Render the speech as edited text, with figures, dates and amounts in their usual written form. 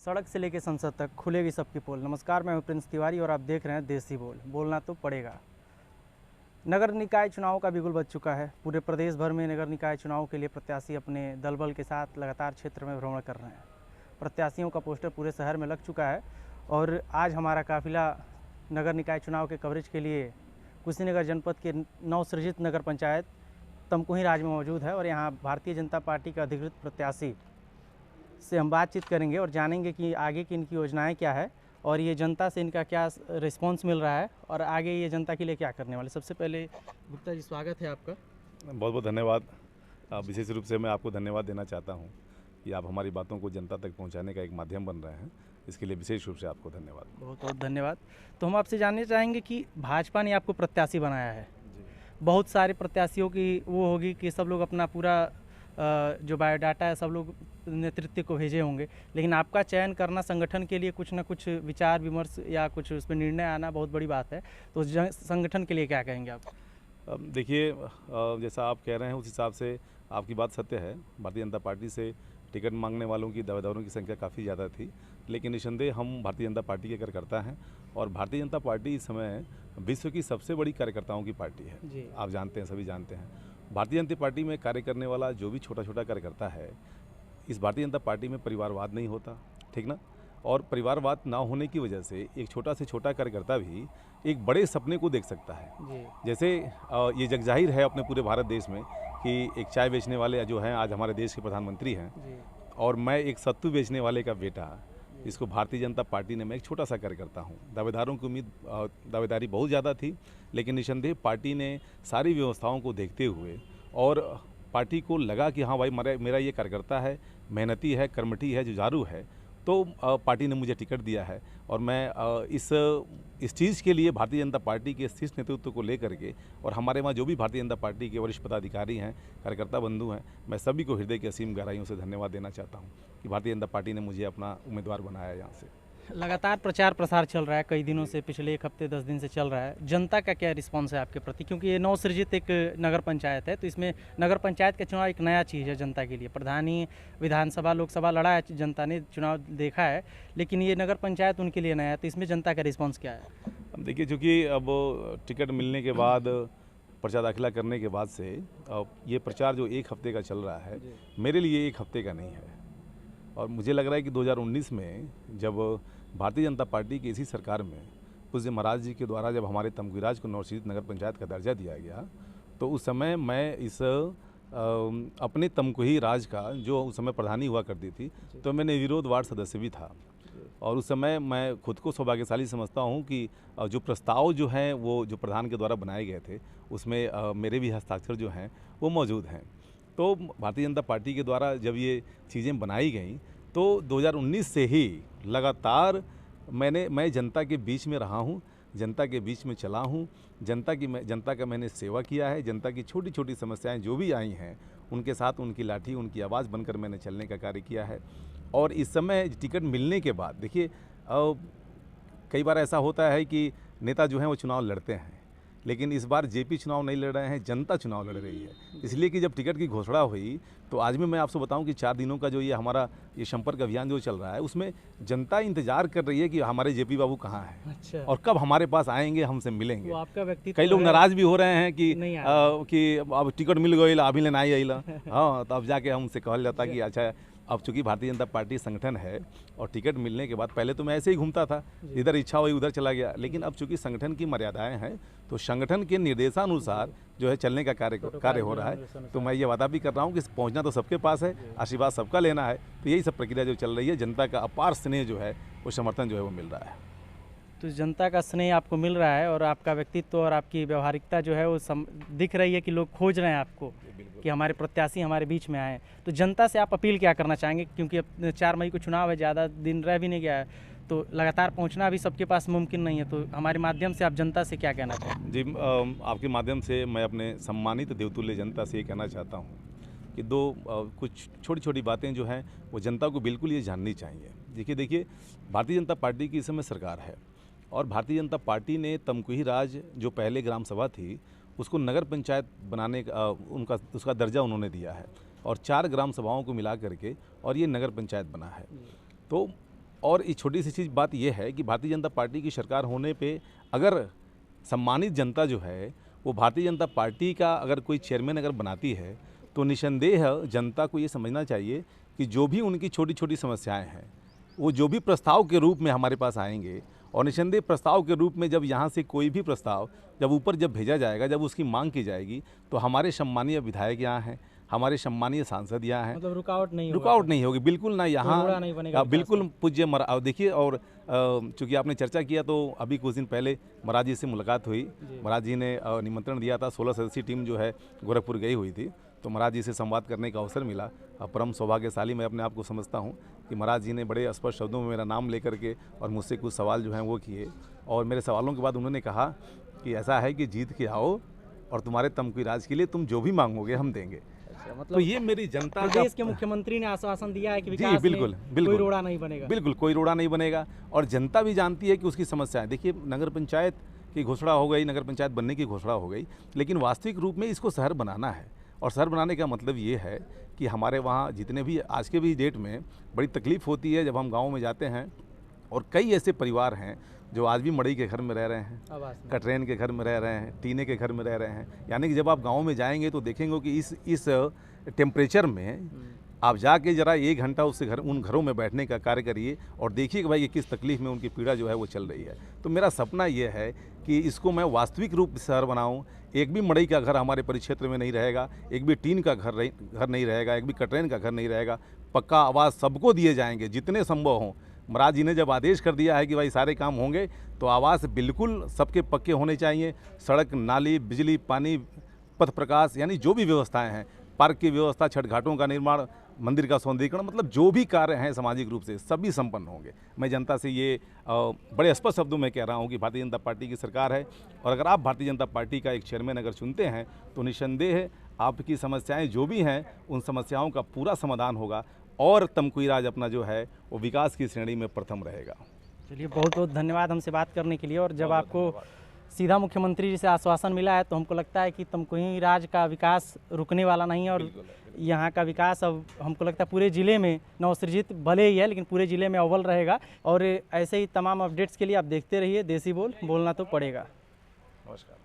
सड़क से लेकर संसद तक खुलेगी सबकी पोल। नमस्कार, मैं हूं प्रिंस तिवारी और आप देख रहे हैं देसी बोल। बोलना तो पड़ेगा। नगर निकाय चुनाव का बिगुल बज चुका है। पूरे प्रदेश भर में नगर निकाय चुनाव के लिए प्रत्याशी अपने दल बल के साथ लगातार क्षेत्र में भ्रमण कर रहे हैं। प्रत्याशियों का पोस्टर पूरे शहर में लग चुका है और आज हमारा काफिला नगर निकाय चुनाव के कवरेज के लिए कुशीनगर जनपद के नवसृजित नगर पंचायत तमकुही राज में मौजूद है और यहाँ भारतीय जनता पार्टी के अधिकृत प्रत्याशी से हम बातचीत करेंगे और जानेंगे कि आगे की इनकी योजनाएं क्या है और ये जनता से इनका क्या रिस्पांस मिल रहा है और आगे ये जनता के लिए क्या करने वाले। सबसे पहले गुप्ता जी, स्वागत है आपका। बहुत बहुत धन्यवाद। विशेष रूप से मैं आपको धन्यवाद देना चाहता हूं कि आप हमारी बातों को जनता तक पहुंचाने का एक माध्यम बन रहे हैं। इसके लिए विशेष रूप से आपको धन्यवाद। बहुत बहुत धन्यवाद। तो हम आपसे जानना चाहेंगे कि भाजपा ने आपको प्रत्याशी बनाया है। बहुत सारे प्रत्याशियों की वो होगी कि सब लोग अपना पूरा जो बायोडाटा है सब लोग नेतृत्व को भेजे होंगे, लेकिन आपका चयन करना संगठन के लिए कुछ ना कुछ विचार विमर्श या कुछ उस पर निर्णय आना बहुत बड़ी बात है। तो संगठन के लिए क्या कहेंगे आप? देखिए, जैसा आप कह रहे हैं उस हिसाब से आपकी बात सत्य है। भारतीय जनता पार्टी से टिकट मांगने वालों की, दावेदारों की संख्या काफ़ी ज़्यादा थी, लेकिन निसंदेह हम भारतीय जनता पार्टी के कार्यकर्ता हैं और भारतीय जनता पार्टी इस समय विश्व की सबसे बड़ी कार्यकर्ताओं की पार्टी है। आप जानते हैं, सभी जानते हैं। भारतीय जनता पार्टी में कार्य करने वाला जो भी छोटा छोटा कार्यकर्ता है, इस भारतीय जनता पार्टी में परिवारवाद नहीं होता, ठीक ना। और परिवारवाद ना होने की वजह से एक छोटा से छोटा कार्यकर्ता भी एक बड़े सपने को देख सकता है। जैसे ये जगजाहिर है अपने पूरे भारत देश में कि एक चाय बेचने वाले जो हैं आज हमारे देश के प्रधानमंत्री हैं और मैं एक सत्तू बेचने वाले का बेटा, इसको भारतीय जनता पार्टी ने मैं एक छोटा सा कार्यकर्ता हूँ। दावेदारों की उम्मीद दावेदारी बहुत ज़्यादा थी, लेकिन निसंदेह पार्टी ने सारी व्यवस्थाओं को देखते हुए और पार्टी को लगा कि हाँ भाई मेरा ये कार्यकर्ता है, मेहनती है, कर्मठी है, जुझारू है, तो पार्टी ने मुझे टिकट दिया है। और मैं इस चीज़ के लिए भारतीय जनता पार्टी के शीर्ष नेतृत्व को लेकर के और हमारे वहाँ जो भी भारतीय जनता पार्टी के वरिष्ठ पदाधिकारी हैं, कार्यकर्ता बंधु हैं, मैं सभी को हृदय की असीम गहराइयों से धन्यवाद देना चाहता हूँ कि भारतीय जनता पार्टी ने मुझे अपना उम्मीदवार बनाया यहाँ से। लगातार प्रचार प्रसार चल रहा है कई दिनों से, पिछले 1 हफ्ते 10 दिन से चल रहा है। जनता का क्या रिस्पांस है आपके प्रति? क्योंकि ये नवसृजित एक नगर पंचायत है, तो इसमें नगर पंचायत का चुनाव एक नया चीज़ है जनता के लिए। प्रधानी विधानसभा लोकसभा लड़ा है, जनता ने चुनाव देखा है, लेकिन ये नगर पंचायत उनके लिए नया है, तो इसमें जनता का रिस्पॉन्स क्या है? देखिए, चूँकि अब टिकट मिलने के बाद, पर्चा दाखिला करने के बाद से ये प्रचार जो 1 हफ्ते का चल रहा है, मेरे लिए 1 हफ्ते का नहीं है। और मुझे लग रहा है कि 2019 में जब भारतीय जनता पार्टी की इसी सरकार में पूज्य महाराज जी के द्वारा जब हमारे तमकुही राज को नवसृजित नगर पंचायत का दर्जा दिया गया, तो उस समय मैं इस अपने तमकुही राज का जो उस समय प्रधानी हुआ करती थी, तो मैं निर्विरोध वार्ड सदस्य भी था। और उस समय मैं खुद को सौभाग्यशाली समझता हूँ कि जो प्रस्ताव जो हैं वो जो प्रधान के द्वारा बनाए गए थे, उसमें मेरे भी हस्ताक्षर जो हैं वो मौजूद हैं। तो भारतीय जनता पार्टी के द्वारा जब ये चीज़ें बनाई गई, तो 2019 से ही लगातार मैं जनता के बीच में रहा हूँ, जनता के बीच में चला हूँ, जनता का मैंने सेवा किया है। जनता की छोटी छोटी समस्याएं जो भी आई हैं, उनके साथ उनकी लाठी, उनकी आवाज़ बनकर मैंने चलने का कार्य किया है। और इस समय टिकट मिलने के बाद देखिए, कई बार ऐसा होता है कि नेता जो हैं वो चुनाव लड़ते हैं, लेकिन इस बार जेपी चुनाव नहीं लड़ रहे हैं, जनता चुनाव लड़ रही है। इसलिए कि जब टिकट की घोषणा हुई, तो आज भी मैं आपसे बताऊं कि 4 दिनों का जो ये हमारा ये संपर्क अभियान जो चल रहा है, उसमें जनता इंतजार कर रही है कि हमारे जेपी बाबू कहाँ हैं। अच्छा। और कब हमारे पास आएंगे, हमसे मिलेंगे। वो आपका व्यक्तित्व कई लोग नाराज भी हो रहे हैं कि अब टिकट मिल गई, अभी लेना आई। हाँ, तो अब जाके हमसे कहल जाता कि अच्छा, अब चूंकि भारतीय जनता पार्टी संगठन है और टिकट मिलने के बाद पहले तो मैं ऐसे ही घूमता था, इधर इच्छा हुई उधर चला गया, लेकिन अब चूंकि संगठन की मर्यादाएं हैं, तो संगठन के निर्देशानुसार जो है चलने का कार्य हो रहा है। तो मैं ये वादा भी कर रहा हूँ कि पहुँचना तो सबके पास है, आशीर्वाद सबका लेना है। तो यही सब प्रक्रिया जो चल रही है, जनता का अपार स्नेह जो है, वो समर्थन जो है वो मिल रहा है। तो जनता का स्नेह आपको मिल रहा है और आपका व्यक्तित्व और आपकी व्यवहारिकता जो है वो दिख रही है कि लोग खोज रहे हैं आपको कि हमारे प्रत्याशी हमारे बीच में आए। तो जनता से आप अपील क्या करना चाहेंगे? क्योंकि अब 4 मई को चुनाव है, ज़्यादा दिन रह भी नहीं गया है, तो लगातार पहुंचना भी सबके पास मुमकिन नहीं है। तो हमारे माध्यम से आप जनता से क्या कहना चाहेंगे? जी, आपके माध्यम से मैं अपने सम्मानित देवतुल्य जनता से ये कहना चाहता हूँ कि कुछ छोटी छोटी बातें जो हैं वो जनता को बिल्कुल ये जाननी चाहिए। देखिए, भारतीय जनता पार्टी की इस समय सरकार है और भारतीय जनता पार्टी ने तमकुही राज जो पहले ग्राम सभा थी, उसको नगर पंचायत बनाने का उसका दर्जा उन्होंने दिया है और 4 ग्राम सभाओं को मिला करके और ये नगर पंचायत बना है। तो और एक छोटी सी चीज़ बात यह है कि भारतीय जनता पार्टी की सरकार होने पे अगर सम्मानित जनता जो है वो भारतीय जनता पार्टी का अगर कोई चेयरमैन अगर बनाती है तो निसंदेह जनता को ये समझना चाहिए कि जो भी उनकी छोटी छोटी समस्याएं हैं वो जो भी प्रस्ताव के रूप में हमारे पास आएंगे और निसंदेह प्रस्ताव के रूप में जब यहाँ से कोई भी प्रस्ताव जब ऊपर जब भेजा जाएगा, जब उसकी मांग की जाएगी, तो हमारे सम्मानीय विधायक यहाँ हैं, हमारे सम्मानीय सांसद यहाँ हैं। मतलब रुकावट नहीं होगी, बिल्कुल ना, यहाँ नहीं बनेगा, बिल्कुल पूज्य देखिए। और चूँकि आपने चर्चा किया तो अभी कुछ दिन पहले महाराज जी से मुलाकात हुई। महाराज जी ने निमंत्रण दिया था, 16 सदस्यीय टीम जो है गोरखपुर गई हुई थी, तो महाराज जी से संवाद करने का अवसर मिला। परम सौभाग्यशाली मैं अपने आप को समझता हूँ कि महाराज जी ने बड़े स्पष्ट शब्दों में मेरा नाम लेकर के और मुझसे कुछ सवाल जो हैं वो किए, और मेरे सवालों के बाद उन्होंने कहा कि ऐसा है कि जीत के आओ और तुम्हारे तमकुई राज के लिए तुम जो भी मांगोगे हम देंगे। मतलब तो ये मेरी जनता का, देश के मुख्यमंत्री ने आश्वासन दिया है कि जी बिल्कुल कोई रोड़ा नहीं बनेगा, बिल्कुल कोई रोड़ा नहीं बनेगा। और जनता भी जानती है कि उसकी समस्याएं, देखिए नगर पंचायत की घोषणा हो गई, नगर पंचायत बनने की घोषणा हो गई, लेकिन वास्तविक रूप में इसको शहर बनाना है। और शहर बनाने का मतलब ये है कि हमारे वहाँ जितने भी आज के भी डेट में बड़ी तकलीफ़ होती है जब हम गाँव में जाते हैं, और कई ऐसे परिवार हैं जो आज भी मड़ई के घर में रह रहे हैं, कटरेन के घर में रह रहे हैं, टीने के घर में रह रहे हैं। यानी कि जब आप गांव में जाएंगे तो देखेंगे कि इस टेम्परेचर में आप जाके ज़रा 1 घंटा उन घरों में बैठने का कार्य करिए और देखिए कि भाई ये किस तकलीफ़ में उनकी पीड़ा जो है वो चल रही है। तो मेरा सपना ये है कि इसको मैं वास्तविक रूप से शहर बनाऊँ। एक भी मड़ई का घर हमारे परिक्षेत्र में नहीं रहेगा, एक भी टीन का घर नहीं रहेगा, एक भी कटरेन का घर नहीं रहेगा। पक्का आवास सबको दिए जाएंगे जितने संभव हों। महाराज जी ने जब आदेश कर दिया है कि भाई सारे काम होंगे, तो आवास बिल्कुल सबके पक्के होने चाहिए। सड़क, नाली, बिजली, पानी, पथ प्रकाश, यानी जो भी व्यवस्थाएं हैं, पार्क की व्यवस्था, छठ घाटों का निर्माण, मंदिर का सौंदर्यीकरण, मतलब जो भी कार्य हैं सामाजिक रूप से सभी संपन्न होंगे। मैं जनता से ये बड़े स्पष्ट शब्दों में कह रहा हूँ कि भारतीय जनता पार्टी की सरकार है, और अगर आप भारतीय जनता पार्टी का एक चेयरमैन अगर चुनते हैं तो निसंदेह आपकी समस्याएँ जो भी हैं उन समस्याओं का पूरा समाधान होगा और तमकुई राज अपना जो है वो विकास की श्रेणी में प्रथम रहेगा। चलिए, बहुत बहुत धन्यवाद हमसे बात करने के लिए। और जब आपको सीधा मुख्यमंत्री जी से आश्वासन मिला है तो हमको लगता है कि तमकुई राज का विकास रुकने वाला नहीं है, और यहाँ का विकास अब हमको लगता है पूरे ज़िले में नवसृजित भले ही है लेकिन पूरे ज़िले में अव्वल रहेगा। और ऐसे ही तमाम अपडेट्स के लिए आप देखते रहिए देसी बोल, बोलना तो पड़ेगा। नमस्कार।